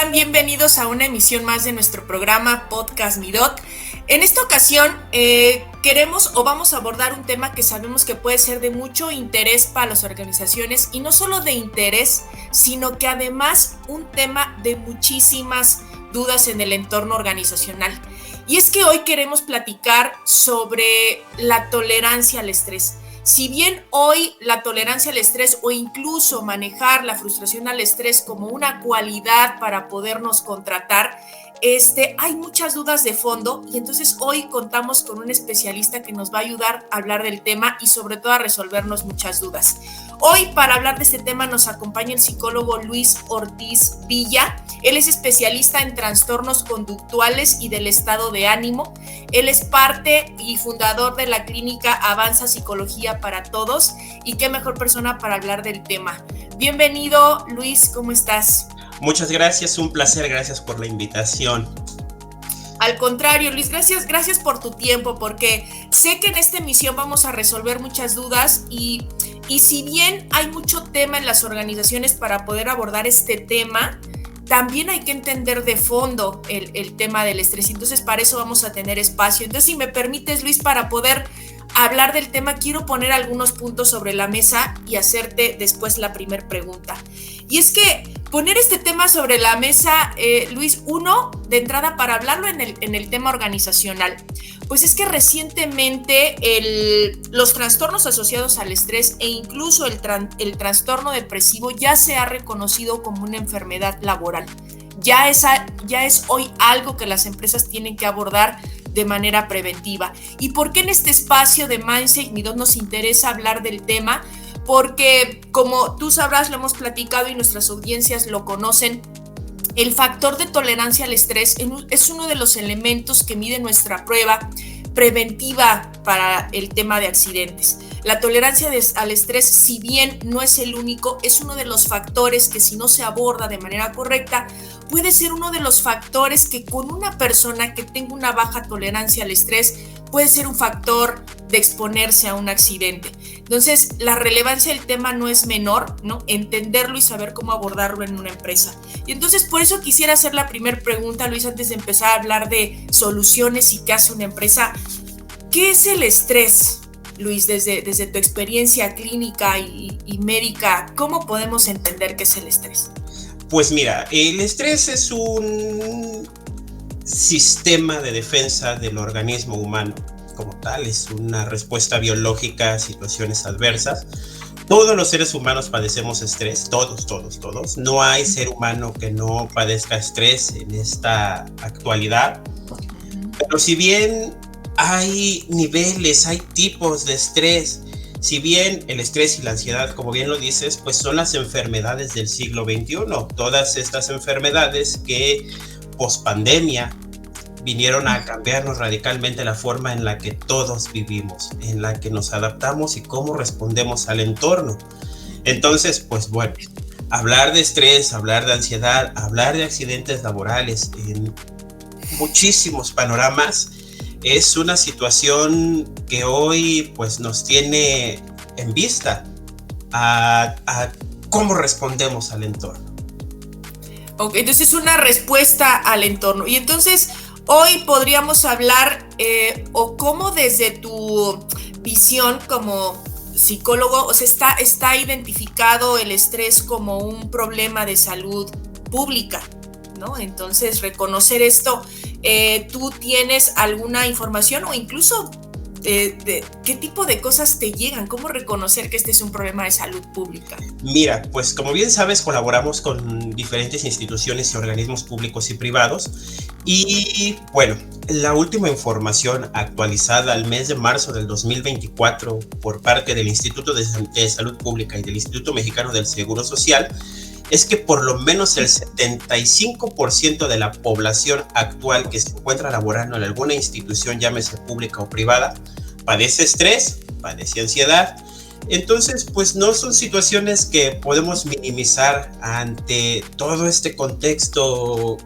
están? Bienvenidos a una emisión más de nuestro programa Podcast Midot. En esta ocasión queremos o vamos a abordar un tema que sabemos que puede ser de mucho interés para las organizaciones, y no solo de interés, sino que además un tema de muchísimas dudas en el entorno organizacional. Y es que hoy queremos platicar sobre la tolerancia al estrés. Si bien hoy la tolerancia al estrés o incluso manejar la frustración al estrés como una cualidad para podernos contratar, hay muchas dudas de fondo, y entonces hoy contamos con un especialista que nos va a ayudar a hablar del tema y sobre todo a resolvernos muchas dudas. Hoy, para hablar de este tema, nos acompaña el psicólogo Luis Ortiz Villa. Él es especialista en trastornos conductuales y del estado de ánimo. Él es parte y fundador de la clínica Avanza Psicología para Todos, y qué mejor persona para hablar del tema. Bienvenido, Luis, ¿cómo estás? Muchas gracias, un placer, gracias por la invitación. Al contrario, Luis, gracias por tu tiempo, porque sé que en esta emisión vamos a resolver muchas dudas y si bien hay mucho tema en las organizaciones para poder abordar este tema, también hay que entender de fondo el tema del estrés. Entonces, para eso vamos a tener espacio. Entonces, si me permites, Luis, para poder hablar del tema, quiero poner algunos puntos sobre la mesa y hacerte después la primera pregunta. Y es que poner este tema sobre la mesa, Luis, uno, de entrada, para hablarlo en el tema organizacional, pues es que recientemente los trastornos asociados al estrés e incluso el trastorno depresivo ya se ha reconocido como una enfermedad laboral. Ya es hoy algo que las empresas tienen que abordar de manera preventiva. ¿Y por qué en este espacio de Mindset Midot nos interesa hablar del tema? Porque, como tú sabrás, lo hemos platicado y nuestras audiencias lo conocen, el factor de tolerancia al estrés es uno de los elementos que mide nuestra prueba preventiva para el tema de accidentes. La tolerancia al estrés, si bien no es el único, es uno de los factores que, si no se aborda de manera correcta, puede ser uno de los factores que con una persona que tenga una baja tolerancia al estrés puede ser un factor de exponerse a un accidente. Entonces, la relevancia del tema no es menor, ¿no? Entenderlo y saber cómo abordarlo en una empresa. Y entonces, por eso quisiera hacer la primera pregunta, Luis, antes de empezar a hablar de soluciones y qué hace una empresa. ¿Qué es el estrés, Luis, desde tu experiencia clínica y médica? ¿Cómo podemos entender qué es el estrés? Pues mira, el estrés es un sistema de defensa del organismo humano. Como tal, es una respuesta biológica a situaciones adversas. Todos los seres humanos padecemos estrés, todos. No hay ser humano que no padezca estrés en esta actualidad. Pero si bien hay niveles, hay tipos de estrés, si bien el estrés y la ansiedad, como bien lo dices, pues son las enfermedades del siglo XXI. Todas estas enfermedades que pospandemia vinieron a cambiarnos radicalmente la forma en la que todos vivimos, en la que nos adaptamos y cómo respondemos al entorno. Entonces, pues bueno, hablar de estrés, hablar de ansiedad, hablar de accidentes laborales en muchísimos panoramas es una situación que hoy pues nos tiene en vista a cómo respondemos al entorno. Ok, entonces es una respuesta al entorno. Y entonces hoy podríamos hablar o cómo desde tu visión como psicólogo, o sea, está identificado el estrés como un problema de salud pública, ¿no? Entonces, reconocer esto, ¿tú tienes alguna información o incluso de qué tipo de cosas te llegan? ¿Cómo reconocer que este es un problema de salud pública? Mira, pues como bien sabes, colaboramos con diferentes instituciones y organismos públicos y privados, y bueno, la última información actualizada al mes de marzo del 2024 por parte del Instituto de Salud Pública y del Instituto Mexicano del Seguro Social es que por lo menos el 75% de la población actual que se encuentra laborando en alguna institución, llámese pública o privada, padece estrés, padece ansiedad. Entonces, pues no son situaciones que podemos minimizar ante todo este contexto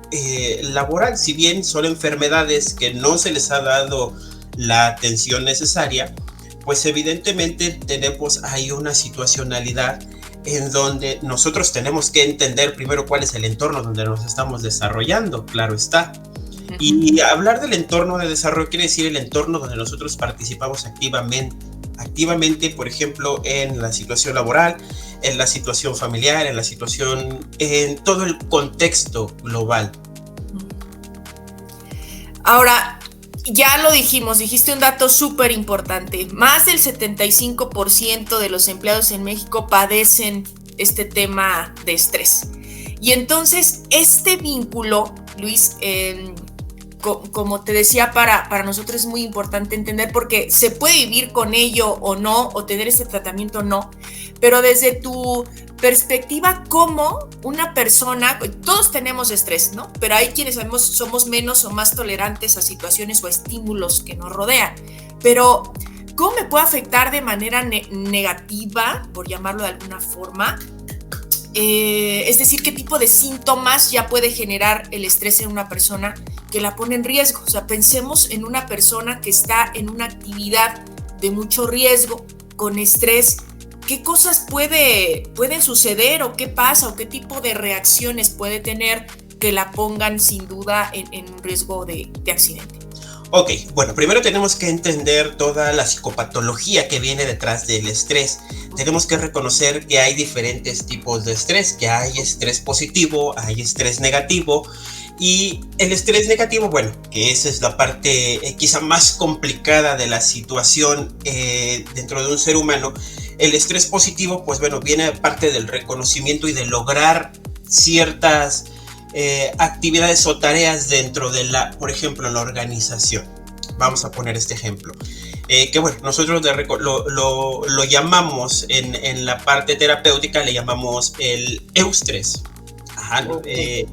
laboral. Si bien son enfermedades que no se les ha dado la atención necesaria, pues evidentemente tenemos ahí una situacionalidad en donde nosotros tenemos que entender primero cuál es el entorno donde nos estamos desarrollando, claro está. Y hablar del entorno de desarrollo quiere decir el entorno donde nosotros participamos activamente, por ejemplo, en la situación laboral, en la situación familiar, en todo el contexto global. Ahora, ya lo dijiste un dato súper importante. Más del 75% de los empleados en México padecen este tema de estrés. Y entonces, este vínculo, Luis, como te decía, para nosotros es muy importante entender, porque se puede vivir con ello o no, o tener este tratamiento o no, pero desde tu perspectiva, como una persona, todos tenemos estrés, ¿no? Pero hay quienes somos menos o más tolerantes a situaciones o estímulos que nos rodean. Pero, ¿cómo me puede afectar de manera negativa, por llamarlo de alguna forma? Es decir, ¿qué tipo de síntomas ya puede generar el estrés en una persona que la pone en riesgo? O sea, pensemos en una persona que está en una actividad de mucho riesgo, con estrés. ¿Qué cosas pueden suceder, o qué pasa, o qué tipo de reacciones puede tener que la pongan sin duda en un riesgo de accidente? Ok, bueno, primero tenemos que entender toda la psicopatología que viene detrás del estrés. Tenemos que reconocer que hay diferentes tipos de estrés, que hay estrés positivo, hay estrés negativo. Y el estrés negativo, bueno, que esa es la parte quizá más complicada de la situación dentro de un ser humano. El estrés positivo, pues bueno, viene parte del reconocimiento y de lograr ciertas actividades o tareas dentro de por ejemplo, la organización. Vamos a poner este ejemplo. Que bueno, nosotros lo llamamos en la parte terapéutica, le llamamos el eustrés. Ajá, okay.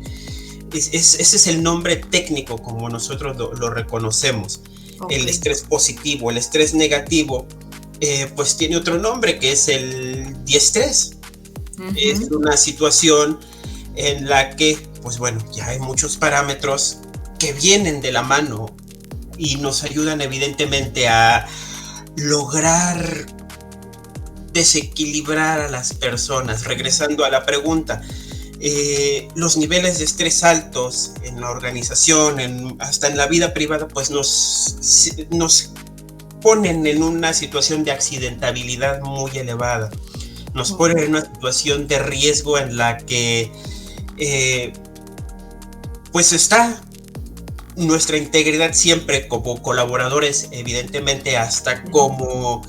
Ese es el nombre técnico como nosotros lo reconocemos. Okay. El estrés positivo. El estrés negativo, pues tiene otro nombre, que es el diestrés. Es una situación en la que, pues bueno, ya hay muchos parámetros que vienen de la mano y nos ayudan evidentemente a lograr desequilibrar a las personas. Regresando a la pregunta, los niveles de estrés altos en la organización, hasta en la vida privada, pues nos ponen en una situación de accidentabilidad muy elevada. Nos ponen en una situación de riesgo en la que pues está nuestra integridad siempre como colaboradores, evidentemente hasta como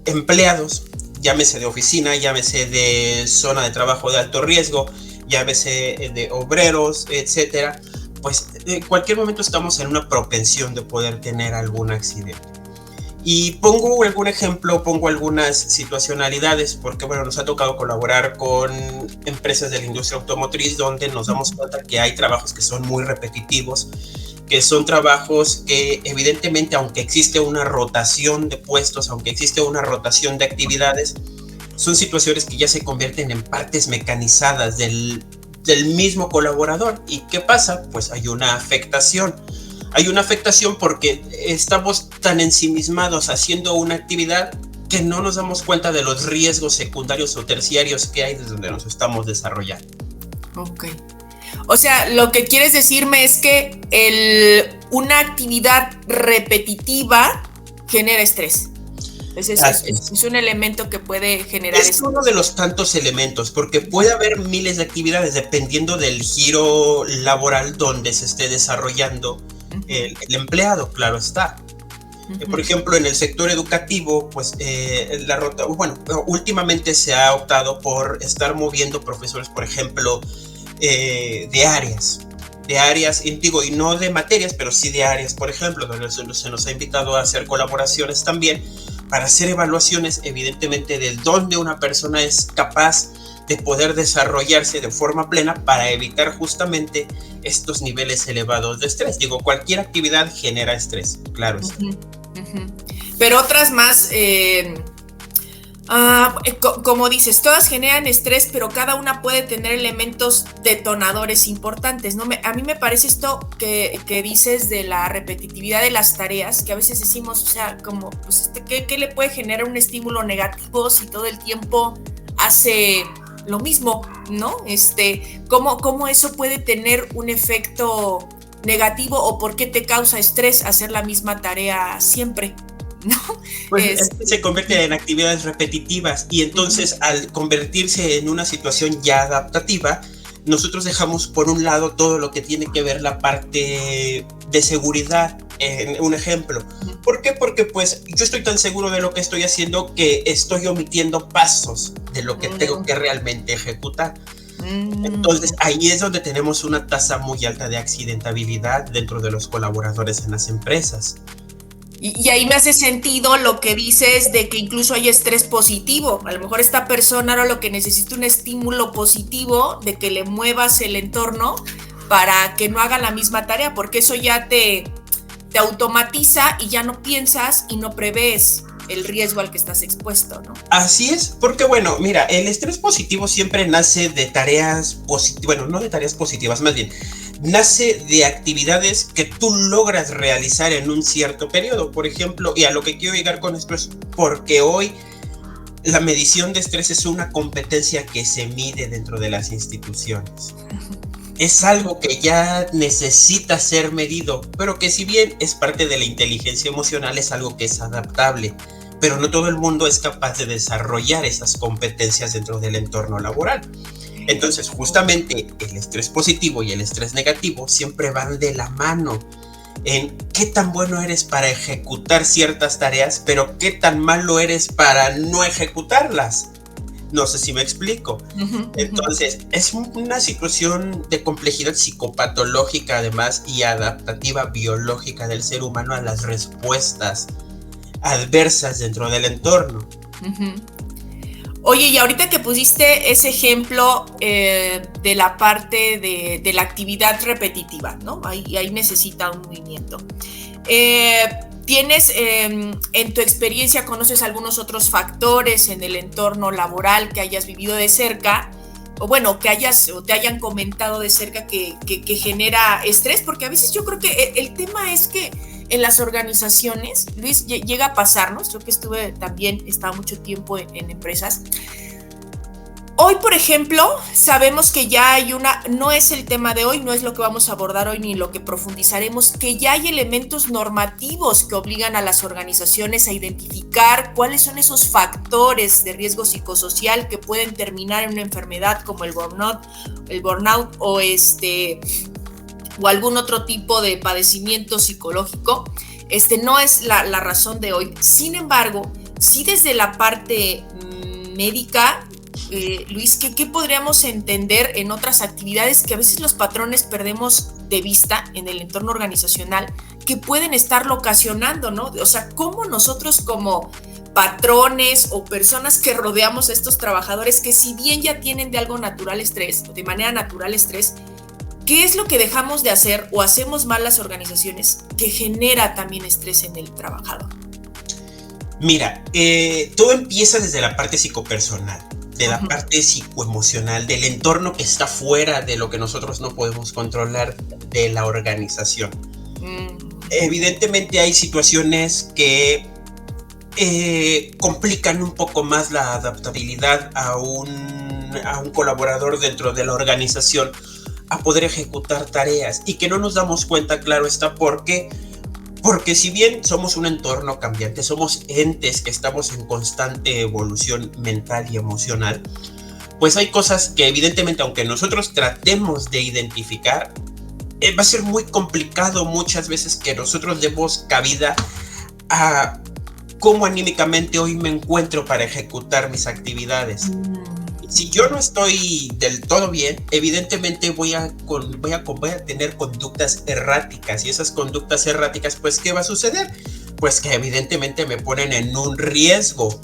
empleados, llámese de oficina, llámese de zona de trabajo de alto riesgo, llámese de obreros, etcétera. Pues en cualquier momento estamos en una propensión de poder tener algún accidente. Y pongo algún ejemplo, pongo algunas situacionalidades, porque bueno, nos ha tocado colaborar con empresas de la industria automotriz donde nos damos cuenta que hay trabajos que son muy repetitivos, que son trabajos que evidentemente, aunque existe una rotación de puestos, aunque existe una rotación de actividades, son situaciones que ya se convierten en partes mecanizadas del mismo colaborador. ¿Y qué pasa? Pues hay una afectación. Hay una afectación porque estamos tan ensimismados haciendo una actividad que no nos damos cuenta de los riesgos secundarios o terciarios que hay desde donde nos estamos desarrollando. Ok. O sea, lo que quieres decirme es que una actividad repetitiva genera estrés. Es un elemento que puede generar estrés. Es uno de los tantos elementos, porque puede haber miles de actividades dependiendo del giro laboral donde se esté desarrollando el empleado, claro está. Por ejemplo, en el sector educativo, pues últimamente se ha optado por estar moviendo profesores, por ejemplo, de áreas, y no de materias, pero sí de áreas, por ejemplo, donde se nos ha invitado a hacer colaboraciones también para hacer evaluaciones, evidentemente, de dónde una persona es capaz de poder desarrollarse de forma plena para evitar justamente estos niveles elevados de estrés. Digo, cualquier actividad genera estrés, claro. Pero otras más, como dices, todas generan estrés, pero cada una puede tener elementos detonadores importantes, ¿no? A mí me parece esto que dices de la repetitividad de las tareas, que a veces decimos, o sea, como, pues, ¿qué le puede generar un estímulo negativo si todo el tiempo hace lo mismo, ¿no? ¿Cómo eso puede tener un efecto negativo o por qué te causa estrés hacer la misma tarea siempre, ¿no? Pues se convierte en actividades repetitivas y entonces al convertirse en una situación ya adaptativa, nosotros dejamos por un lado todo lo que tiene que ver la parte de seguridad. Un ejemplo, ¿por qué? Porque pues yo estoy tan seguro de lo que estoy haciendo que estoy omitiendo pasos de lo que tengo que realmente ejecutar. Entonces ahí es donde tenemos una tasa muy alta de accidentabilidad dentro de los colaboradores en las empresas. Y ahí me hace sentido lo que dices de que incluso hay estrés positivo. A lo mejor esta persona ahora lo que necesita un estímulo positivo de que le muevas el entorno para que no haga la misma tarea, porque eso ya te automatiza y ya no piensas y no prevés el riesgo al que estás expuesto, ¿no? Así es, porque bueno, mira, el estrés positivo siempre nace de tareas positivas, bueno, no de tareas positivas, más bien, nace de actividades que tú logras realizar en un cierto periodo. Por ejemplo, y a lo que quiero llegar con esto es porque hoy la medición de estrés es una competencia que se mide dentro de las instituciones. Es algo que ya necesita ser medido, pero que si bien es parte de la inteligencia emocional, es algo que es adaptable, pero no todo el mundo es capaz de desarrollar esas competencias dentro del entorno laboral. Entonces, justamente el estrés positivo y el estrés negativo siempre van de la mano en qué tan bueno eres para ejecutar ciertas tareas, pero qué tan malo eres para no ejecutarlas. No sé si me explico. Entonces, es una situación de complejidad psicopatológica además y adaptativa biológica del ser humano a las respuestas adversas dentro del entorno. Oye, y ahorita que pusiste ese ejemplo de la parte de la actividad repetitiva, ¿no? Ahí necesita un movimiento. ¿Tienes en tu experiencia, conoces algunos otros factores en el entorno laboral que hayas vivido de cerca? O bueno, que te hayan comentado de cerca que genera estrés, porque a veces yo creo que el tema es que en las organizaciones, Luis, llega a pasarnos, yo que estaba mucho tiempo en empresas. Hoy, por ejemplo, sabemos que ya hay no es el tema de hoy, no es lo que vamos a abordar hoy ni lo que profundizaremos, que ya hay elementos normativos que obligan a las organizaciones a identificar cuáles son esos factores de riesgo psicosocial que pueden terminar en una enfermedad como el burnout o algún otro tipo de padecimiento psicológico. No es la razón de hoy. Sin embargo, sí desde la parte médica, Luis, ¿qué podríamos entender en otras actividades que a veces los patrones perdemos de vista en el entorno organizacional que pueden estarlo ocasionando, ¿no? O sea, ¿cómo nosotros como patrones o personas que rodeamos a estos trabajadores que si bien ya tienen de algo natural estrés, o de manera natural estrés, qué es lo que dejamos de hacer o hacemos mal las organizaciones que genera también estrés en el trabajador? Mira, todo empieza desde la parte psicopersonal, de la parte psicoemocional, del entorno que está fuera de lo que nosotros no podemos controlar de la organización. Evidentemente hay situaciones que complican un poco más la adaptabilidad a un colaborador dentro de la organización a poder ejecutar tareas y que no nos damos cuenta, claro está, porque si bien somos un entorno cambiante, somos entes que estamos en constante evolución mental y emocional, pues hay cosas que evidentemente, aunque nosotros tratemos de identificar, va a ser muy complicado muchas veces que nosotros demos cabida a cómo anímicamente hoy me encuentro para ejecutar mis actividades. Si yo no estoy del todo bien, evidentemente voy a tener conductas erráticas, y esas conductas erráticas, pues, ¿qué va a suceder? Pues que evidentemente me ponen en un riesgo,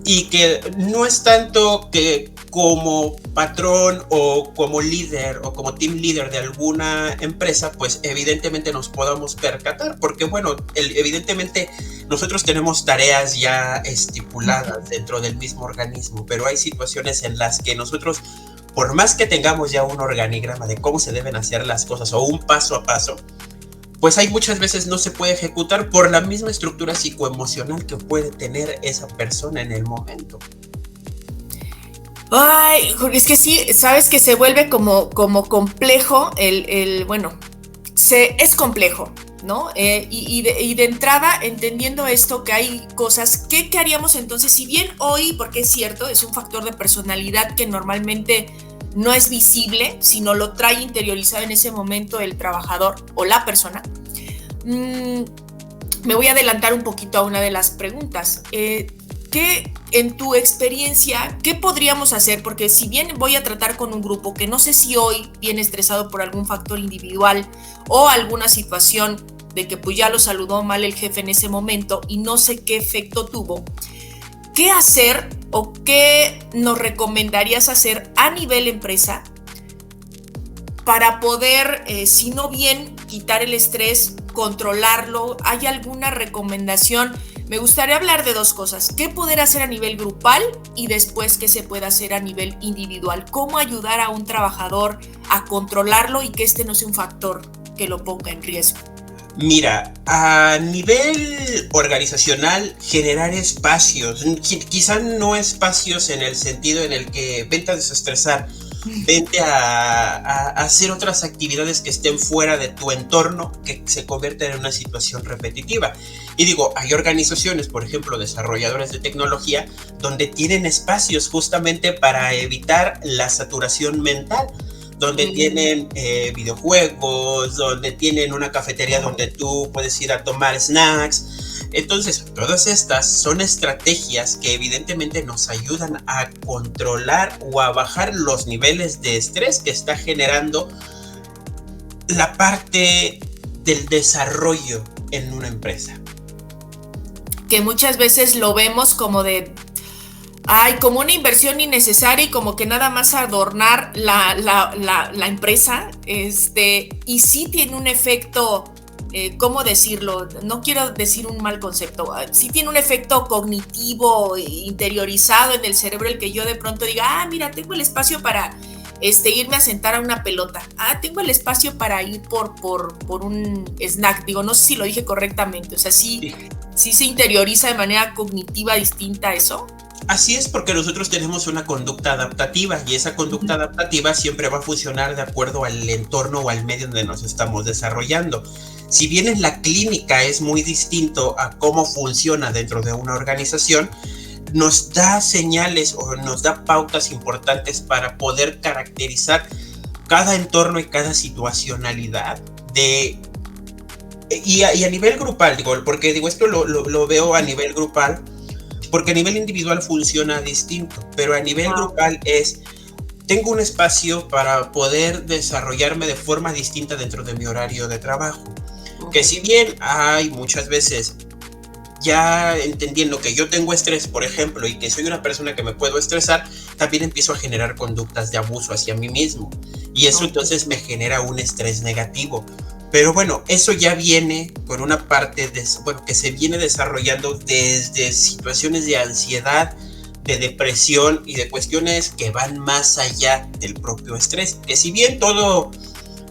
y que no es tanto que como patrón o como líder o como team leader de alguna empresa, pues evidentemente nos podamos percatar, porque bueno, evidentemente nosotros tenemos tareas ya estipuladas dentro del mismo organismo, pero hay situaciones en las que nosotros, por más que tengamos ya un organigrama de cómo se deben hacer las cosas o un paso a paso, pues hay muchas veces no se puede ejecutar por la misma estructura psicoemocional que puede tener esa persona en el momento. Ay, es que sí, sabes que se vuelve como complejo bueno, es complejo, ¿no? Y de entrada, entendiendo esto, que hay cosas, ¿qué haríamos entonces? Si bien hoy, porque es cierto, es un factor de personalidad que normalmente no es visible, sino lo trae interiorizado en ese momento el trabajador o la persona, me voy a adelantar un poquito a una de las preguntas. ¿Qué, en tu experiencia, qué podríamos hacer? Porque si bien voy a tratar con un grupo que no sé si hoy viene estresado por algún factor individual o alguna situación de que pues ya lo saludó mal el jefe en ese momento y no sé qué efecto tuvo, ¿qué hacer o qué nos recomendarías hacer a nivel empresa para poder, si no bien quitar el estrés, controlarlo? ¿Hay alguna recomendación? Me gustaría hablar de dos cosas: qué poder hacer a nivel grupal y después qué se puede hacer a nivel individual. ¿Cómo ayudar a un trabajador a controlarlo y que este no sea un factor que lo ponga en riesgo? Mira, a nivel organizacional, generar espacios, quizá no espacios en el sentido en el que vente a desestresar, vente a hacer otras actividades que estén fuera de tu entorno, que se convierten en una situación repetitiva. Y digo, hay organizaciones, por ejemplo, desarrolladores de tecnología, donde tienen espacios justamente para evitar la saturación mental, donde tienen videojuegos, donde tienen una cafetería donde tú puedes ir a tomar snacks. Entonces, todas estas son estrategias que evidentemente nos ayudan a controlar o a bajar los niveles de estrés que está generando la parte del desarrollo en una empresa. Que muchas veces lo vemos como como una inversión innecesaria y como que nada más adornar la empresa, y sí tiene un efecto, ¿cómo decirlo? No quiero decir un mal concepto, sí tiene un efecto cognitivo interiorizado en el cerebro, el que yo de pronto diga, mira, tengo el espacio para irme a sentar a una pelota, tengo el espacio para ir por un snack, digo, no sé si lo dije correctamente, o sea, sí se interioriza de manera cognitiva distinta eso. Así es, porque nosotros tenemos una conducta adaptativa y esa conducta adaptativa siempre va a funcionar de acuerdo al entorno o al medio donde nos estamos desarrollando. Si bien en la clínica es muy distinto a cómo funciona dentro de una organización, nos da señales o nos da pautas importantes para poder caracterizar cada entorno y cada situacionalidad y a nivel grupal, porque esto lo veo a nivel grupal, porque a nivel individual funciona distinto, pero a nivel grupal tengo un espacio para poder desarrollarme de forma distinta dentro de mi horario de trabajo. Que si bien hay muchas veces, ya entendiendo que yo tengo estrés, por ejemplo, y que soy una persona que me puedo estresar, también empiezo a generar conductas de abuso hacia mí mismo. Y eso entonces me genera un estrés negativo. Pero bueno, eso ya viene con una parte que se viene desarrollando desde situaciones de ansiedad, de depresión y de cuestiones que van más allá del propio estrés. Que si bien todo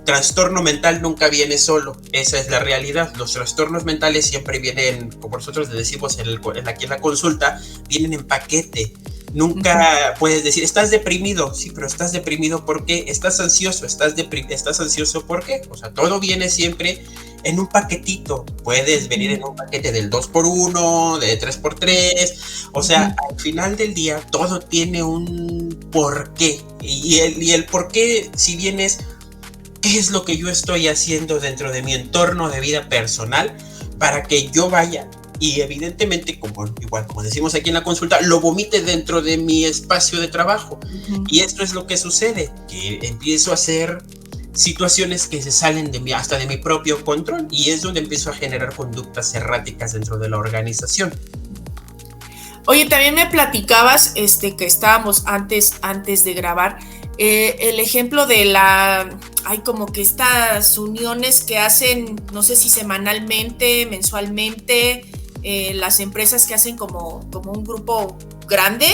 trastorno mental nunca viene solo, esa es la realidad. Los trastornos mentales siempre vienen, como nosotros le decimos aquí en la consulta, vienen en paquete. Nunca puedes decir, estás deprimido, sí, pero estás deprimido ¿por qué? Estás ansioso, estás ansioso ¿por qué? O sea, todo viene siempre en un paquetito. Puedes venir en un paquete del 2x1, de 3x3, o sea, al final del día todo tiene un porqué. Y el porqué, si bien es, ¿qué es lo que yo estoy haciendo dentro de mi entorno de vida personal para que yo vaya y evidentemente, como decimos aquí en la consulta, lo vomite dentro de mi espacio de trabajo? Y esto es lo que sucede, que empiezo a hacer situaciones que se salen hasta de mi propio control, y es donde empiezo a generar conductas erráticas dentro de la organización. Oye, también me platicabas que estábamos antes de grabar, el ejemplo de hay como que estas uniones que hacen, no sé si semanalmente, mensualmente, las empresas que hacen como un grupo grande,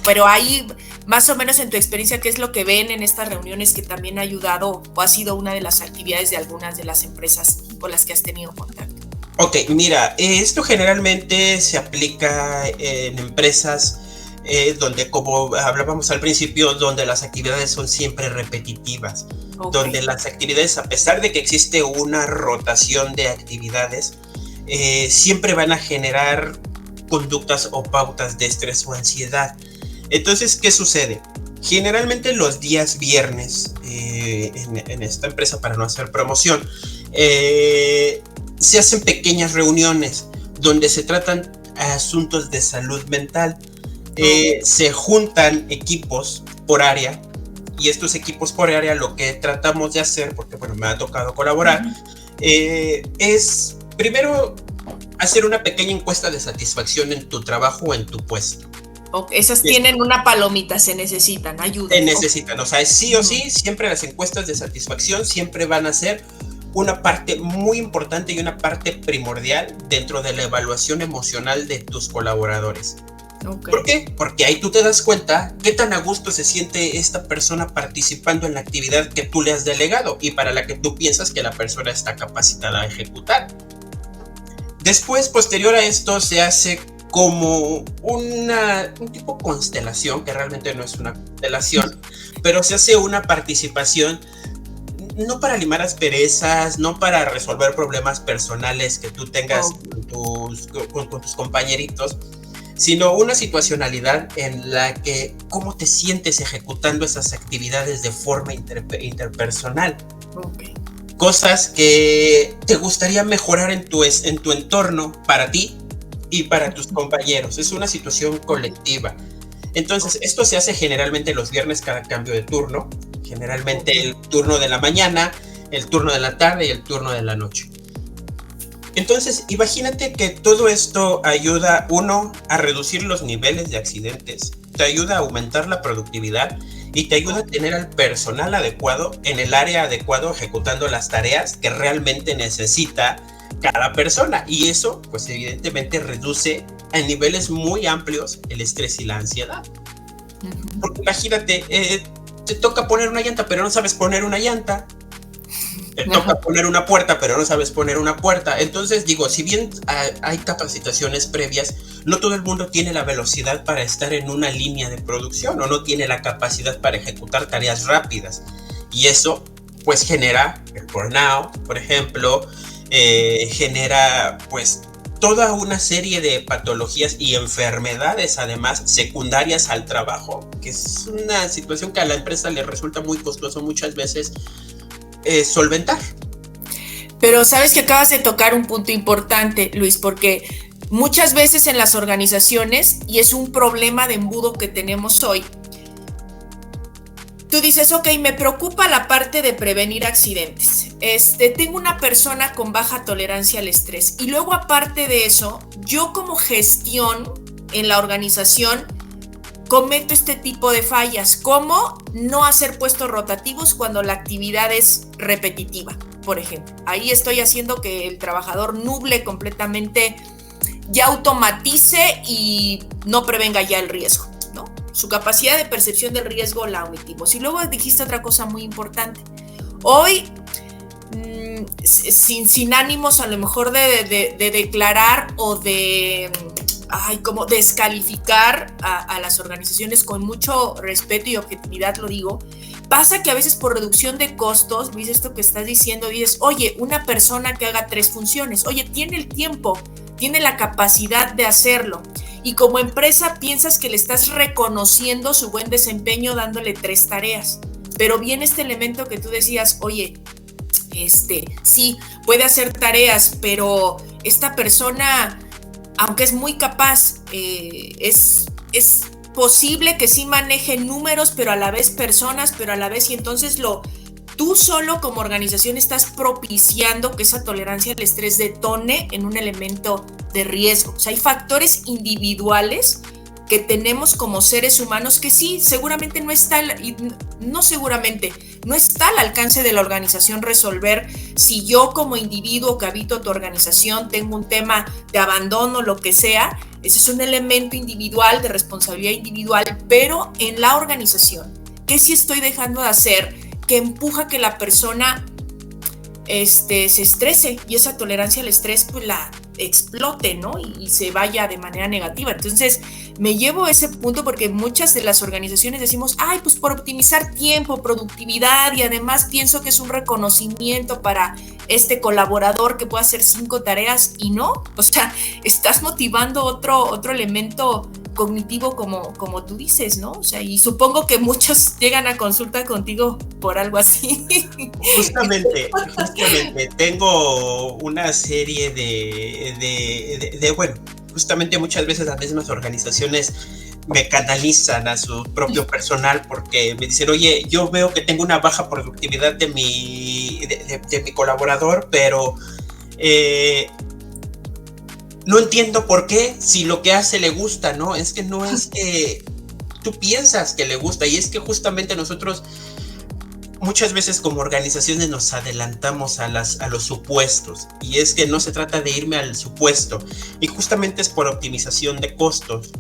pero ahí, más o menos en tu experiencia, ¿qué es lo que ven en estas reuniones que también ha ayudado o ha sido una de las actividades de algunas de las empresas con las que has tenido contacto? Ok, mira, esto generalmente se aplica en empresas donde, como hablábamos al principio, donde las actividades son siempre repetitivas, donde las actividades, a pesar de que existe una rotación de actividades, siempre van a generar conductas o pautas de estrés o ansiedad. Entonces, ¿qué sucede? Generalmente los días viernes, en esta empresa, para no hacer promoción, se hacen pequeñas reuniones donde se tratan asuntos de salud mental. Se juntan equipos por área, y estos equipos por área, lo que tratamos de hacer, porque bueno, me ha tocado colaborar, es primero hacer una pequeña encuesta de satisfacción en tu trabajo o en tu puesto. Esas tienen una palomita, se necesitan, ayuda. Se necesitan, o sea, sí o sí, siempre las encuestas de satisfacción siempre van a ser una parte muy importante y una parte primordial dentro de la evaluación emocional de tus colaboradores. ¿Por qué? Porque ahí tú te das cuenta qué tan a gusto se siente esta persona participando en la actividad que tú le has delegado y para la que tú piensas que la persona está capacitada a ejecutar. Después, posterior a esto, se hace como un tipo de constelación, que realmente no es una constelación, pero se hace una participación no para limar asperezas, no para resolver problemas personales que tú tengas con tus compañeritos, sino una situacionalidad en la que cómo te sientes ejecutando esas actividades de forma interpersonal. Cosas que te gustaría mejorar en tu entorno para ti y para tus compañeros. Es una situación colectiva. Entonces, esto se hace generalmente los viernes cada cambio de turno. Generalmente el turno de la mañana, el turno de la tarde y el turno de la noche. Entonces, imagínate que todo esto ayuda, uno, a reducir los niveles de accidentes, te ayuda a aumentar la productividad y te ayuda a tener al personal adecuado en el área adecuado ejecutando las tareas que realmente necesita cada persona. Y eso, pues evidentemente reduce a niveles muy amplios el estrés y la ansiedad. Porque imagínate, te toca poner una llanta, pero no sabes poner una llanta. Te toca poner una puerta, pero no sabes poner una puerta. Entonces, digo, si bien hay capacitaciones previas, no todo el mundo tiene la velocidad para estar en una línea de producción o no tiene la capacidad para ejecutar tareas rápidas. Y eso, pues, genera el burnout, por ejemplo, genera, pues, toda una serie de patologías y enfermedades, además, secundarias al trabajo, que es una situación que a la empresa le resulta muy costoso muchas veces solventar. Pero sabes que acabas de tocar un punto importante, Luis, porque muchas veces en las organizaciones, y es un problema de embudo que tenemos hoy, tú dices, ok, me preocupa la parte de prevenir accidentes. Tengo una persona con baja tolerancia al estrés. Y luego, aparte de eso, yo como gestión en la organización cometo este tipo de fallas, como no hacer puestos rotativos cuando la actividad es repetitiva, por ejemplo. Ahí estoy haciendo que el trabajador nuble completamente, ya automatice y no prevenga ya el riesgo, ¿no? Su capacidad de percepción del riesgo la omitimos. Y luego dijiste otra cosa muy importante. Hoy, sin ánimos a lo mejor de declarar o de como descalificar a las organizaciones, con mucho respeto y objetividad lo digo, pasa que a veces por reducción de costos, Luis, esto que estás diciendo, dices, oye, una persona que haga 3 funciones, oye, tiene el tiempo, tiene la capacidad de hacerlo, y como empresa piensas que le estás reconociendo su buen desempeño dándole 3 tareas, pero viene este elemento que tú decías, oye, sí, puede hacer tareas, pero esta persona, aunque es muy capaz, es posible que sí maneje números, pero a la vez personas, pero a la vez, y entonces tú solo como organización estás propiciando que esa tolerancia al estrés detone en un elemento de riesgo. O sea, hay factores individuales que tenemos como seres humanos que sí, seguramente no está al alcance de la organización resolver. Si yo como individuo que habito tu organización tengo un tema de abandono, lo que sea, ese es un elemento individual, de responsabilidad individual, pero en la organización, ¿qué sí estoy dejando de hacer que empuja que la persona se estrese? Y esa tolerancia al estrés pues explote, ¿no? Y se vaya de manera negativa. Entonces, me llevo a ese punto porque muchas de las organizaciones decimos, ay, pues por optimizar tiempo, productividad, y además pienso que es un reconocimiento para este colaborador que puede hacer 5 tareas, y no, o sea, estás motivando otro elemento cognitivo como tú dices, ¿no? O sea, y supongo que muchos llegan a consulta contigo por algo así. Justamente, tengo una serie bueno, justamente muchas veces las mismas organizaciones me canalizan a su propio personal porque me dicen, oye, yo veo que tengo una baja productividad de mi colaborador, pero no entiendo por qué, si lo que hace le gusta, ¿no? Es que no es que tú piensas que le gusta, y es que justamente nosotros muchas veces como organizaciones nos adelantamos a los supuestos, y es que no se trata de irme al supuesto, y justamente es por optimización de costos.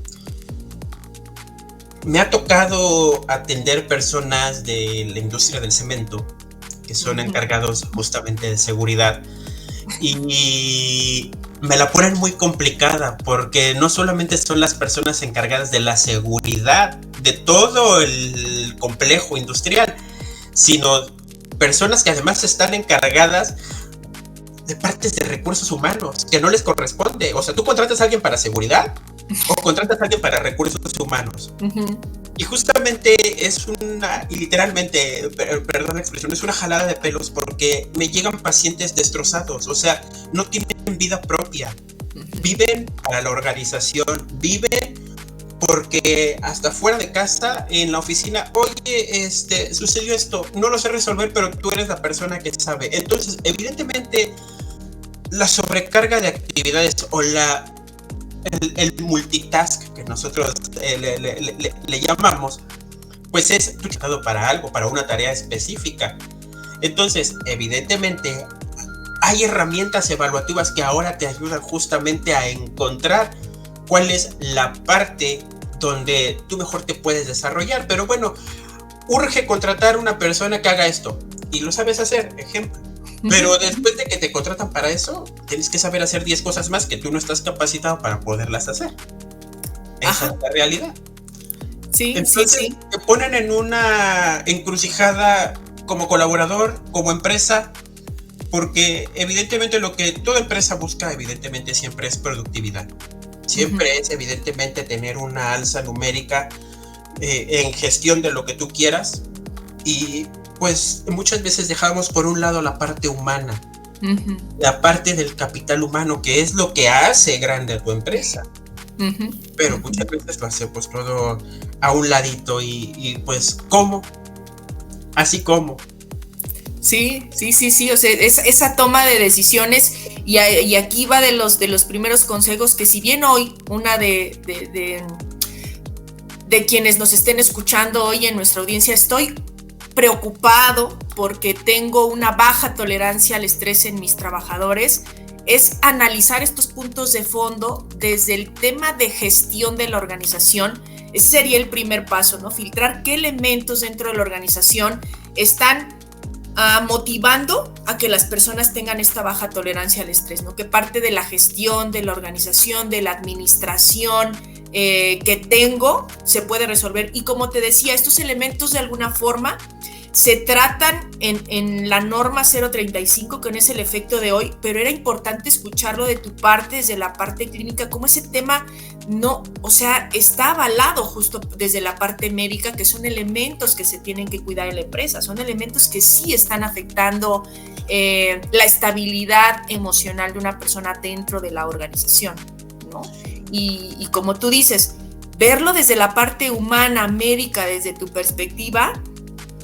Me ha tocado atender personas de la industria del cemento que son encargados justamente de seguridad, y me la ponen muy complicada porque no solamente son las personas encargadas de la seguridad de todo el complejo industrial, sino personas que además están encargadas de partes de recursos humanos que no les corresponde. O sea, tú contratas a alguien para seguridad o contratas a alguien para recursos humanos. Y justamente es y literalmente, perdón la expresión, es una jalada de pelos porque me llegan pacientes destrozados, o sea, no tienen vida propia, viven para la organización, viven porque hasta fuera de casa, en la oficina, oye, sucedió esto, no lo sé resolver, pero tú eres la persona que sabe. Entonces, evidentemente, la sobrecarga de actividades o el multitask que nosotros le llamamos, pues es utilizado para algo, para una tarea específica. Entonces, evidentemente, hay herramientas evaluativas que ahora te ayudan justamente a encontrar cuál es la parte donde tú mejor te puedes desarrollar. Pero bueno, urge contratar una persona que haga esto y lo sabes hacer, ejemplo. Pero después de que te contratan para eso, tienes que saber hacer 10 cosas más que tú no estás capacitado para poderlas hacer. Esa es la realidad. Sí, entonces, sí. te ponen en una encrucijada como colaborador, como empresa, porque evidentemente lo que toda empresa busca, evidentemente siempre es productividad. Siempre es evidentemente tener una alza numérica en gestión de lo que tú quieras, y pues muchas veces dejamos por un lado la parte humana, la parte del capital humano, que es lo que hace grande a tu empresa. Pero muchas veces lo hacemos todo a un ladito y pues ¿cómo? Así como. Sí, o sea, esa toma de decisiones, y aquí va de los primeros consejos, que si bien hoy una de quienes nos estén escuchando hoy en nuestra audiencia, estoy preocupado porque tengo una baja tolerancia al estrés en mis trabajadores, es analizar estos puntos de fondo desde el tema de gestión de la organización. Ese sería el primer paso, ¿no? Filtrar qué elementos dentro de la organización están motivando a que las personas tengan esta baja tolerancia al estrés, ¿no? Que parte de la gestión, de la organización, de la administración que tengo, se puede resolver. Y como te decía, estos elementos de alguna forma se tratan en la norma 035, que no es el efecto de hoy, pero era importante escucharlo de tu parte, desde la parte clínica, como ese tema no, o sea, está avalado justo desde la parte médica, que son elementos que se tienen que cuidar en la empresa, son elementos que sí están afectando la estabilidad emocional de una persona dentro de la organización, ¿no? Y como tú dices, verlo desde la parte humana, médica, desde tu perspectiva,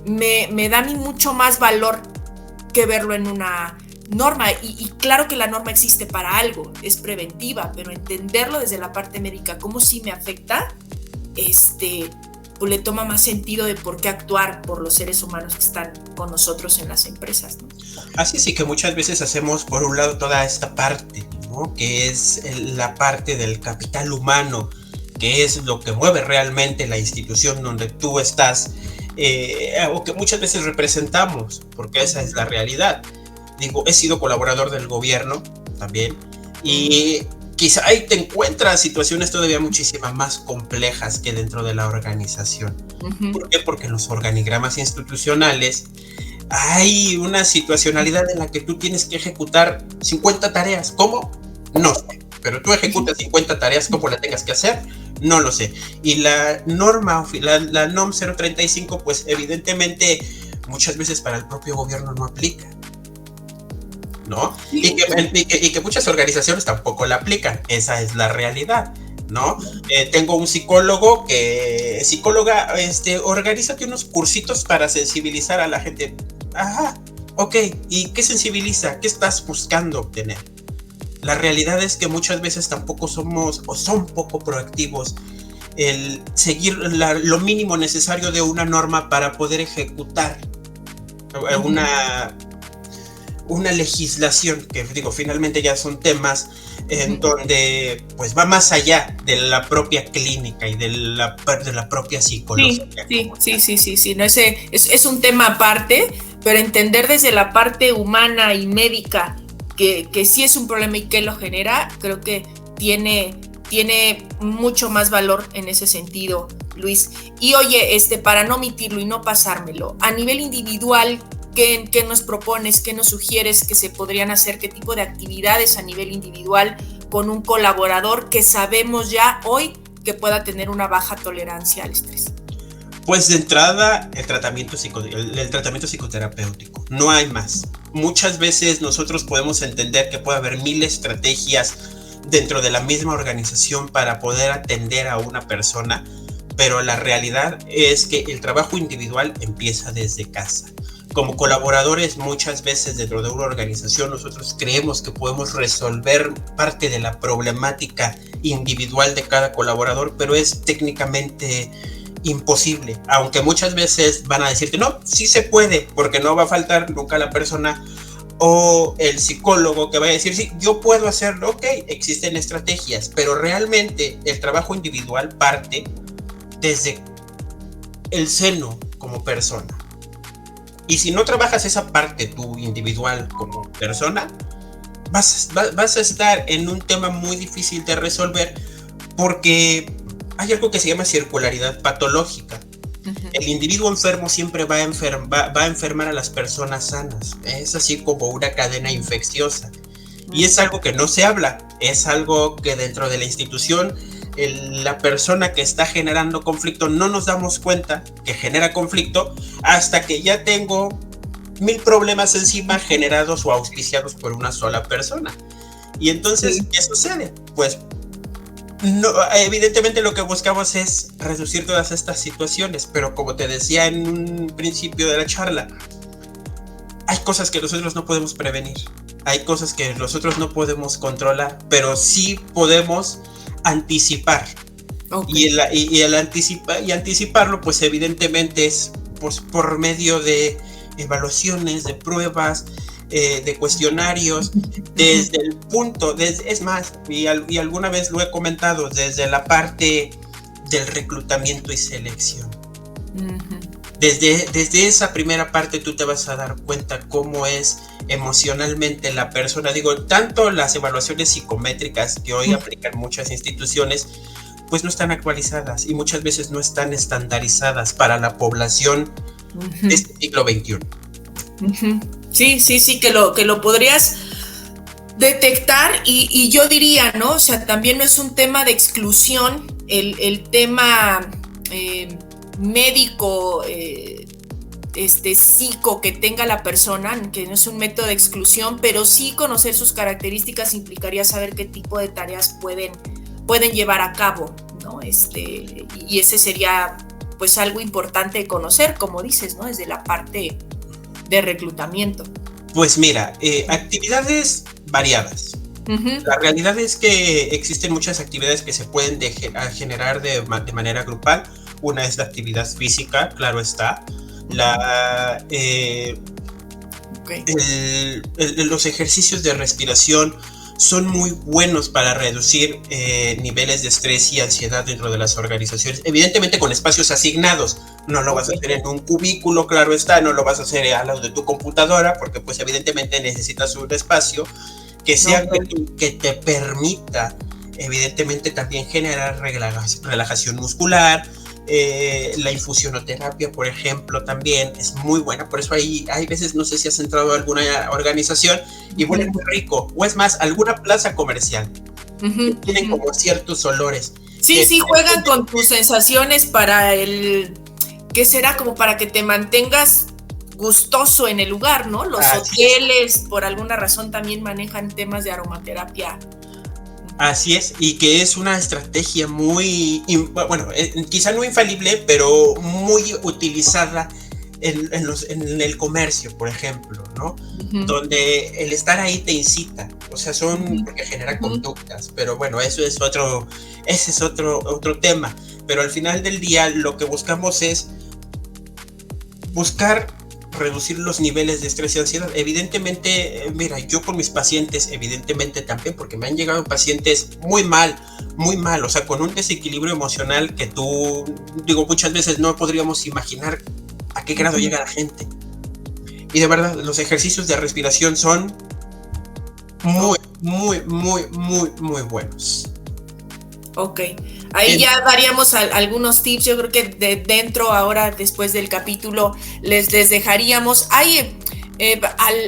me da a mí mucho más valor que verlo en una norma. Y claro que la norma existe para algo, es preventiva, pero entenderlo desde la parte médica, cómo sí me afecta, pues le toma más sentido de por qué actuar por los seres humanos que están con nosotros en las empresas, ¿no? Así sí, que muchas veces hacemos por un lado toda esta parte, ¿no? Que es la parte del capital humano, que es lo que mueve realmente la institución donde tú estás, o que muchas veces representamos, porque esa es la realidad. Digo, he sido colaborador del gobierno también, Y quizá ahí te encuentras situaciones todavía muchísimas más complejas que dentro de la organización. ¿Por qué? Porque en los organigramas institucionales hay una situacionalidad en la que tú tienes que ejecutar 50 tareas. ¿Cómo? No sé. Pero tú ejecutas 50 tareas, ¿cómo la tengas que hacer? No lo sé. Y la norma, la NOM 035, pues evidentemente muchas veces para el propio gobierno no aplica, ¿no? Y que muchas organizaciones tampoco la aplican. Esa es la realidad, ¿no? Tengo un psicóloga, organízate unos cursitos para sensibilizar a la gente. Ajá, ok, ¿y qué sensibiliza? ¿Qué estás buscando obtener? La realidad es que muchas veces tampoco somos o son poco proactivos el seguir lo mínimo necesario de una norma para poder ejecutar una legislación que, digo, finalmente ya son temas en donde pues va más allá de la propia clínica y de la propia psicología. Sí. No, es un tema aparte, pero entender desde la parte humana y médica que sí es un problema y que lo genera, creo que tiene mucho más valor en ese sentido, Luis. Y oye, para no omitirlo y no pasármelo, a nivel individual, ¿qué nos propones, qué nos sugieres que se podrían hacer, qué tipo de actividades a nivel individual con un colaborador que sabemos ya hoy que pueda tener una baja tolerancia al estrés? Pues de entrada, el tratamiento psicoterapéutico, no hay más. Muchas veces nosotros podemos entender que puede haber 1000 estrategias dentro de la misma organización para poder atender a una persona, pero la realidad es que el trabajo individual empieza desde casa. Como colaboradores, muchas veces dentro de una organización nosotros creemos que podemos resolver parte de la problemática individual de cada colaborador, pero es técnicamente imposible, aunque muchas veces van a decirte no, sí se puede, porque no va a faltar nunca la persona o el psicólogo que va a decir sí, yo puedo hacerlo, ok, existen estrategias, pero realmente el trabajo individual parte desde el seno como persona. Y si no trabajas esa parte tú individual como persona, vas a estar en un tema muy difícil de resolver, porque hay algo que se llama circularidad patológica. El individuo enfermo siempre va a enfermar a las personas sanas. Es así como una cadena infecciosa. Y es algo que no se habla. Es algo que dentro de la institución, la persona que está generando conflicto, no nos damos cuenta que genera conflicto hasta que ya tengo 1000 problemas encima generados o auspiciados por una sola persona. Y entonces, ¿qué sucede? Pues no, evidentemente lo que buscamos es reducir todas estas situaciones, pero como te decía en un principio de la charla, hay cosas que nosotros no podemos prevenir, hay cosas que nosotros no podemos controlar, pero sí podemos anticipar. Okay. Y anticiparlo, pues evidentemente es pues, por medio de evaluaciones, de pruebas, de cuestionarios, desde el punto, es más, y alguna vez lo he comentado, desde la parte del reclutamiento y selección. Desde esa primera parte tú te vas a dar cuenta cómo es emocionalmente la persona. Digo, tanto las evaluaciones psicométricas que hoy aplican muchas instituciones, pues no están actualizadas y muchas veces no están estandarizadas para la población de este siglo XXI. Sí, que lo podrías detectar y yo diría, ¿no? O sea, también no es un tema de exclusión, el tema médico, psico que tenga la persona, que no es un método de exclusión, pero sí conocer sus características implicaría saber qué tipo de tareas pueden llevar a cabo, ¿no? Y ese sería pues algo importante de conocer, como dices, ¿no? Desde la parte de reclutamiento. Pues mira, actividades variadas. La realidad es que existen muchas actividades que se pueden generar de manera grupal. Una es la actividad física, claro está. Los ejercicios de respiración son muy buenos para reducir niveles de estrés y ansiedad dentro de las organizaciones, evidentemente con espacios asignados. No lo vas a hacer en un cubículo, claro está, no lo vas a hacer al lado de tu computadora, porque pues evidentemente necesitas un espacio que sea que te permita, evidentemente, también generar relajación muscular. La infusionoterapia, por ejemplo, también es muy buena. Por eso hay veces, no sé si has entrado a alguna organización y huele muy rico, o es más, alguna plaza comercial. Tienen como ciertos olores. Sí, juegan con tus sensaciones para ¿qué será? Como para que te mantengas gustoso en el lugar, ¿no? Los hoteles, por alguna razón, también manejan temas de aromaterapia. Así es, y que es una estrategia muy, bueno, quizá no infalible, pero muy utilizada en el comercio, por ejemplo, ¿no? Donde el estar ahí te incita, o sea, porque genera conductas, pero bueno, ese es otro tema, pero al final del día lo que buscamos es buscar reducir los niveles de estrés y ansiedad. Evidentemente, mira, yo con mis pacientes, evidentemente también, porque me han llegado pacientes muy mal, o sea, con un desequilibrio emocional que muchas veces no podríamos imaginar a qué grado llega la gente. Y de verdad, los ejercicios de respiración son muy, muy, muy, muy, muy buenos. Ok, ahí ya daríamos algunos tips. Yo creo que dentro ahora, después del capítulo, les dejaríamos. ¿Hay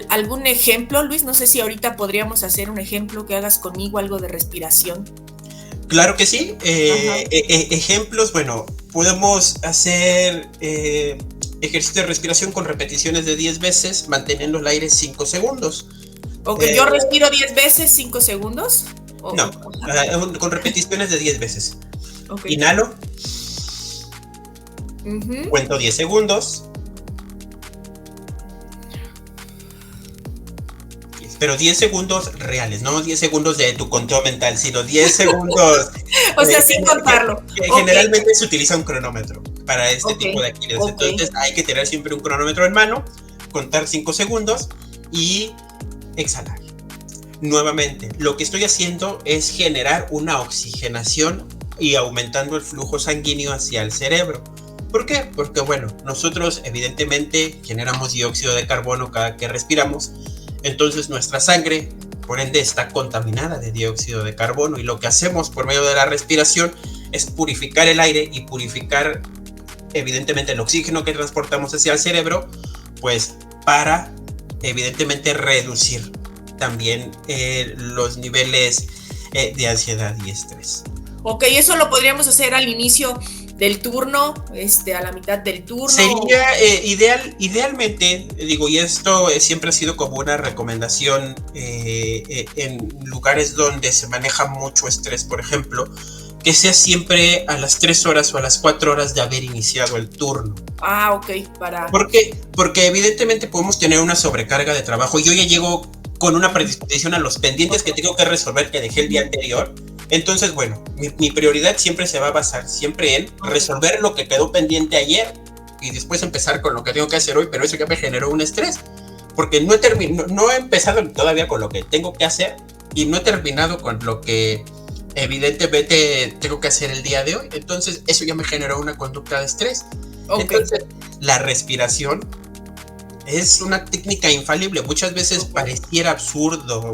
algún ejemplo, Luis? No sé si ahorita podríamos hacer un ejemplo, que hagas conmigo algo de respiración. Claro que sí. Ejemplos, bueno, podemos hacer ejercicio de respiración con repeticiones de 10 veces, manteniendo el aire 5 segundos. Ok, yo respiro 10 veces, 5 segundos. No, con repeticiones de 10 veces. Okay. Inhalo. Cuento 10 segundos. Pero 10 segundos reales, no 10 segundos de tu conteo mental, sino 10 segundos. O sea, sin contarlo. Generalmente se utiliza un cronómetro para este tipo de actividades. Entonces hay que tener siempre un cronómetro en mano, contar 5 segundos y exhalar. Nuevamente, lo que estoy haciendo es generar una oxigenación y aumentando el flujo sanguíneo hacia el cerebro. ¿Por qué? Porque, bueno, nosotros evidentemente generamos dióxido de carbono cada que respiramos, entonces nuestra sangre, por ende, está contaminada de dióxido de carbono, y lo que hacemos por medio de la respiración es purificar el aire y purificar, evidentemente, el oxígeno que transportamos hacia el cerebro, pues para, evidentemente, reducir también los niveles de ansiedad y estrés. Ok, eso lo podríamos hacer al inicio del turno, a la mitad del turno. Sería idealmente, digo, y esto siempre ha sido como una recomendación en lugares donde se maneja mucho estrés, por ejemplo, que sea siempre a las 3 horas o a las 4 horas de haber iniciado el turno. Ah, ok, Porque evidentemente podemos tener una sobrecarga de trabajo. Yo ya llego con una predisposición a los pendientes que tengo que resolver que dejé el día anterior. Entonces, bueno, mi prioridad siempre se va a basar siempre en resolver lo que quedó pendiente ayer y después empezar con lo que tengo que hacer hoy, pero eso ya me generó un estrés, porque no he empezado todavía con lo que tengo que hacer y no he terminado con lo que evidentemente tengo que hacer el día de hoy. Entonces, eso ya me generó una conducta de estrés. Okay. Entonces, la respiración es una técnica infalible. Muchas veces pareciera absurdo,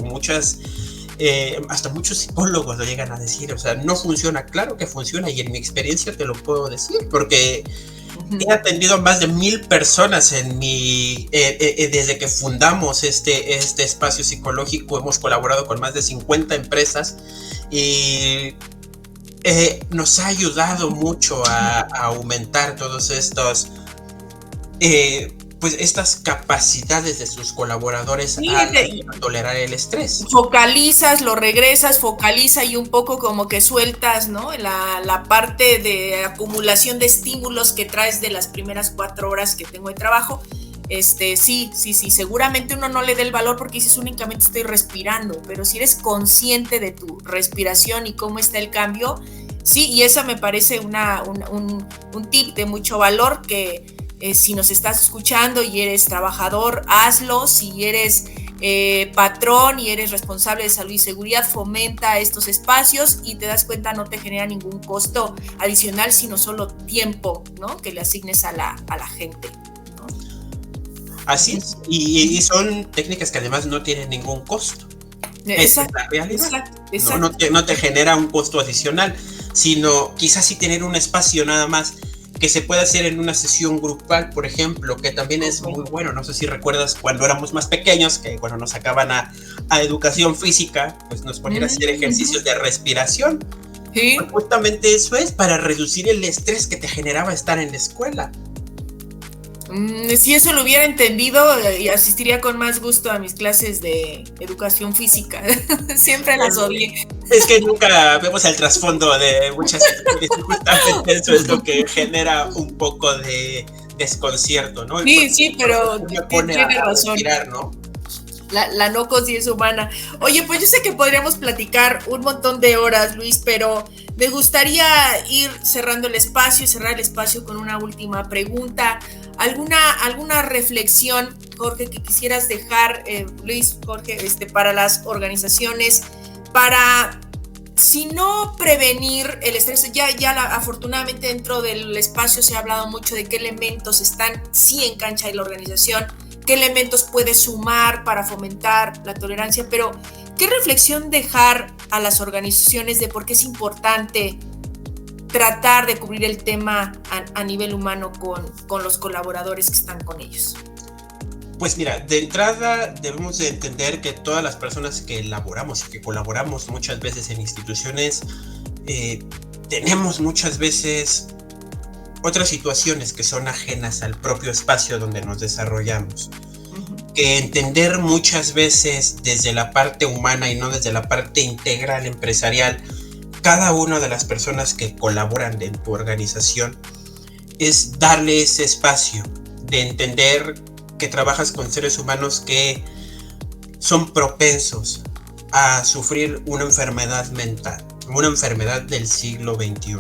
hasta muchos psicólogos lo llegan a decir, o sea, no funciona. Claro que funciona, y en mi experiencia te lo puedo decir, porque he atendido a más de 1000 personas desde que fundamos este espacio psicológico. Hemos colaborado con más de 50 empresas y nos ha ayudado mucho a aumentar todos estos pues estas capacidades de sus colaboradores a tolerar el estrés. Focalizas, lo regresas, focaliza y un poco como que sueltas, ¿no? La parte de acumulación de estímulos que traes de las primeras 4 horas que tengo de trabajo. Sí, seguramente uno no le dé el valor porque dices únicamente estoy respirando, pero si eres consciente de tu respiración y cómo está el cambio, sí, y eso me parece un tip de mucho valor que si nos estás escuchando y eres trabajador, hazlo. Si eres patrón y eres responsable de salud y seguridad, fomenta estos espacios y te das cuenta, no te genera ningún costo adicional, sino solo tiempo, ¿no? Que le asignes a la gente, ¿no? Así es, y son técnicas que además no tienen ningún costo. Esa es la realidad. Exacto. No te genera un costo adicional, sino quizás sí tener un espacio nada más que se puede hacer en una sesión grupal, por ejemplo, que también es muy bueno. No sé si recuerdas cuando éramos más pequeños, que cuando nos sacaban a educación física, pues nos ponían a hacer ejercicios de respiración. ¿Sí? Pues justamente eso es para reducir el estrés que te generaba estar en la escuela. Si eso lo hubiera entendido, asistiría con más gusto a mis clases de educación física. Siempre las odié. Es que nunca vemos el trasfondo de muchas situaciones. Justamente eso es lo que genera un poco de desconcierto, ¿no? Sí, pero me pone tiene a razón. respirar, ¿no? La no conciencia humana. Oye, pues yo sé que podríamos platicar un montón de horas, Luis, pero me gustaría ir cerrar el espacio con una última pregunta. ¿Alguna reflexión, Jorge, que quisieras dejar, Luis, Jorge, para las organizaciones, para, si no prevenir el estrés? Afortunadamente dentro del espacio se ha hablado mucho de qué elementos están sí en cancha de la organización, qué elementos puede sumar para fomentar la tolerancia, pero ¿qué reflexión dejar a las organizaciones de por qué es importante tratar de cubrir el tema a nivel humano con los colaboradores que están con ellos? Pues mira, de entrada debemos de entender que todas las personas que elaboramos y que colaboramos muchas veces en instituciones, tenemos muchas veces otras situaciones que son ajenas al propio espacio donde nos desarrollamos. Que entender muchas veces desde la parte humana y no desde la parte integral empresarial, cada una de las personas que colaboran en tu organización, es darle ese espacio de entender que trabajas con seres humanos que son propensos a sufrir una enfermedad mental, una enfermedad del siglo XXI.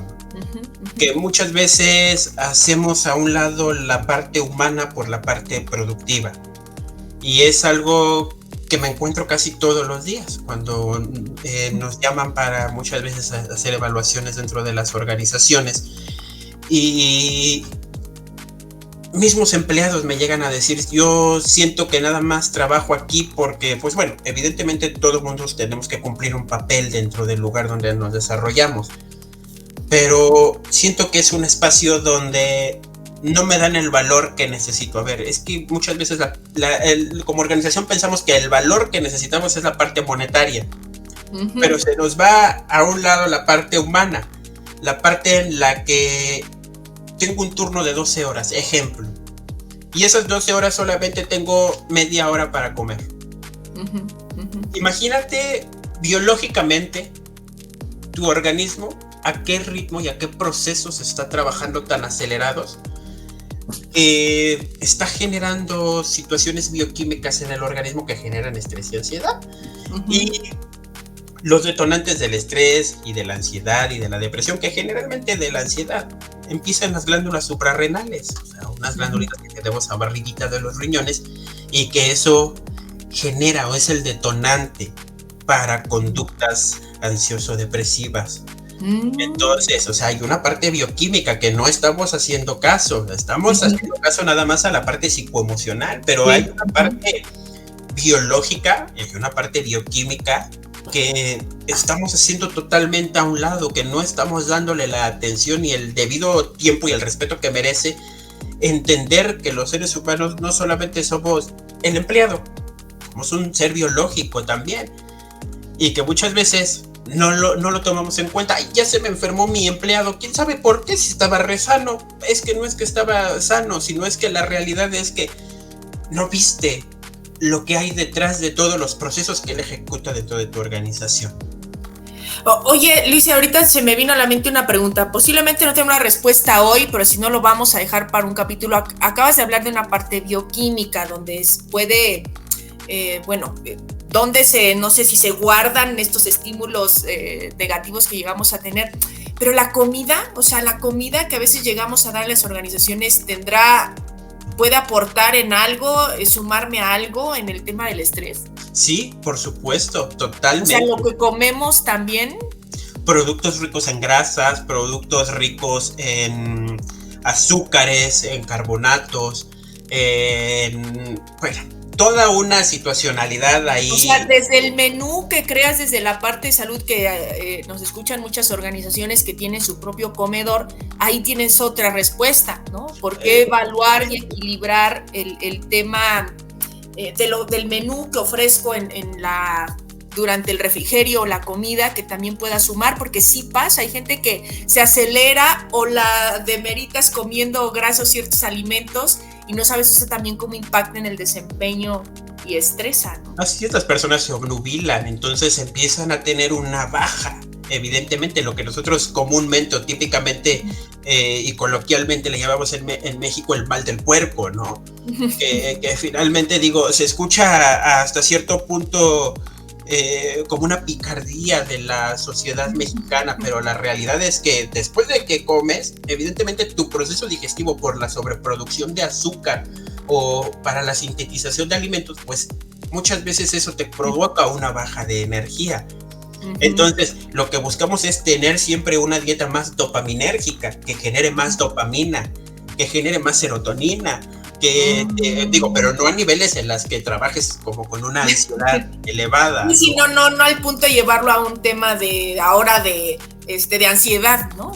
Que muchas veces hacemos a un lado la parte humana por la parte productiva. Y es algo que me encuentro casi todos los días cuando nos llaman para muchas veces hacer evaluaciones dentro de las organizaciones. Y mismos empleados me llegan a decir, yo siento que nada más trabajo aquí porque, pues bueno, evidentemente todos mundo tenemos que cumplir un papel dentro del lugar donde nos desarrollamos. Pero siento que es un espacio donde no me dan el valor que necesito. A ver, es que muchas veces como organización pensamos que el valor que necesitamos es la parte monetaria, pero se nos va a un lado la parte humana, la parte en la que tengo un turno de 12 horas, ejemplo, y esas 12 horas solamente tengo media hora para comer. Imagínate biológicamente tu organismo, a qué ritmo y a qué procesos está trabajando tan acelerados, está generando situaciones bioquímicas en el organismo que generan estrés y ansiedad. Y los detonantes del estrés y de la ansiedad y de la depresión, que generalmente de la ansiedad empiezan las glándulas suprarrenales, o sea, unas glándulitas que tenemos arribita de los riñones, y que eso genera o es el detonante para conductas ansioso-depresivas. Entonces, o sea, hay una parte bioquímica que no estamos haciendo caso, estamos haciendo caso nada más a la parte psicoemocional, pero hay una parte biológica y hay una parte bioquímica que estamos haciendo totalmente a un lado, que no estamos dándole la atención y el debido tiempo y el respeto que merece. Entender que los seres humanos no solamente somos el empleado, somos un ser biológico también, y que muchas veces no lo tomamos en cuenta. Ay, ya se me enfermó mi empleado, quién sabe por qué, si estaba re sano. Es que no es que estaba sano, sino es que la realidad es que no viste lo que hay detrás de todos los procesos que él ejecuta dentro de tu organización. Oye, Luis, ahorita se me vino a la mente una pregunta. Posiblemente no tengo una respuesta hoy, pero si no lo vamos a dejar para un capítulo. Acabas de hablar de una parte bioquímica donde puede, donde no sé si se guardan estos estímulos negativos que llegamos a tener. Pero la comida, o sea, la comida que a veces llegamos a dar a las organizaciones puede aportar en algo, sumarme a algo en el tema del estrés. Sí, por supuesto, totalmente. O sea, lo que comemos también. Productos ricos en grasas, productos ricos en azúcares, en carbonatos, Bueno, toda una situacionalidad ahí. O sea, desde el menú que creas, desde la parte de salud, que nos escuchan muchas organizaciones que tienen su propio comedor, ahí tienes otra respuesta, ¿no? ¿Por qué evaluar y equilibrar el tema del menú que ofrezco durante el refrigerio o la comida, que también pueda sumar? Porque sí pasa, hay gente que se acelera o la demeritas comiendo grasos ciertos alimentos y no sabes eso también cómo impacta en el desempeño y estresa, ¿no? Así es, las personas se obnubilan, entonces empiezan a tener una baja. Evidentemente, lo que nosotros comúnmente o típicamente y coloquialmente le llamamos en México el mal del puerco, ¿no? Que finalmente, digo, se escucha hasta cierto punto como una picardía de la sociedad mexicana, pero la realidad es que después de que comes, evidentemente tu proceso digestivo por la sobreproducción de azúcar o para la sintetización de alimentos, pues muchas veces eso te provoca una baja de energía. Entonces, lo que buscamos es tener siempre una dieta más dopaminérgica, que genere más dopamina, que genere más serotonina, digo, pero no a niveles en las que trabajes como con una ansiedad elevada. Sí, no al punto de llevarlo a un tema de ahora de ansiedad, ¿no?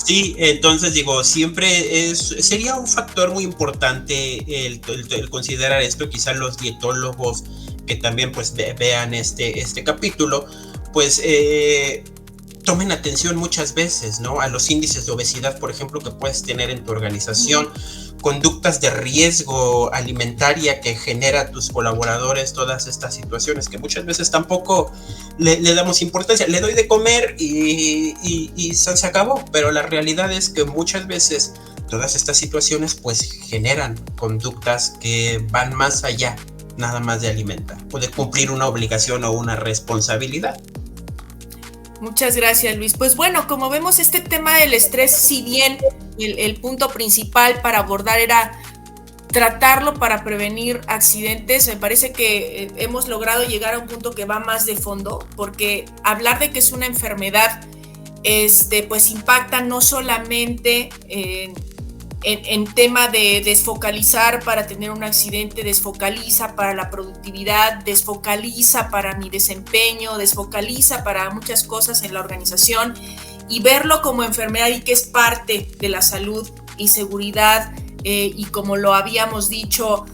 Sí, entonces digo, siempre sería un factor muy importante el considerar esto. Quizás los dietólogos que también pues vean este capítulo, pues tomen atención muchas veces, ¿no? A los índices de obesidad, por ejemplo, que puedes tener en tu organización, conductas de riesgo alimentaria que genera a tus colaboradores, todas estas situaciones que muchas veces tampoco le damos importancia. Le doy de comer y se acabó, pero la realidad es que muchas veces todas estas situaciones pues generan conductas que van más allá nada más de alimentar o de cumplir una obligación o una responsabilidad. Muchas gracias, Luis. Pues bueno, como vemos, este tema del estrés, si bien el punto principal para abordar era tratarlo para prevenir accidentes, me parece que hemos logrado llegar a un punto que va más de fondo, porque hablar de que es una enfermedad, pues impacta no solamente en tema de desfocalizar para tener un accidente, desfocaliza para la productividad, desfocaliza para mi desempeño, desfocaliza para muchas cosas en la organización, y verlo como enfermedad y que es parte de la salud y seguridad, y como lo habíamos dicho,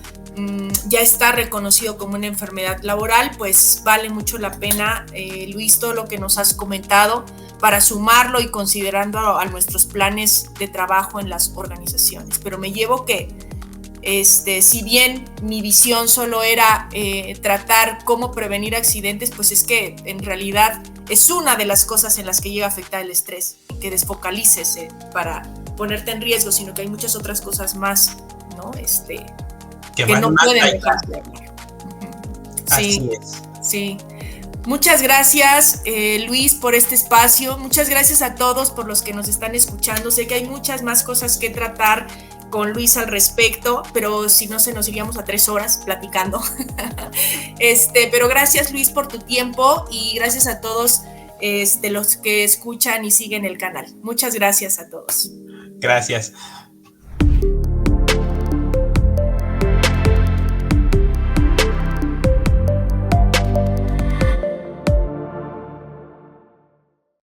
ya está reconocido como una enfermedad laboral, pues vale mucho la pena, Luis, todo lo que nos has comentado, para sumarlo y considerando a nuestros planes de trabajo en las organizaciones. Pero me llevo que, si bien mi visión solo era tratar cómo prevenir accidentes, pues es que en realidad es una de las cosas en las que llega a afectar el estrés, que desfocalices para ponerte en riesgo, sino que hay muchas otras cosas más, ¿no? Que no pueden dejar de hablar. Así es. Sí. Muchas gracias, Luis, por este espacio. Muchas gracias a todos por los que nos están escuchando. Sé que hay muchas más cosas que tratar con Luis al respecto, pero si no, nos iríamos a 3 horas platicando. Pero gracias, Luis, por tu tiempo, y gracias a todos los que escuchan y siguen el canal. Muchas gracias a todos. Gracias.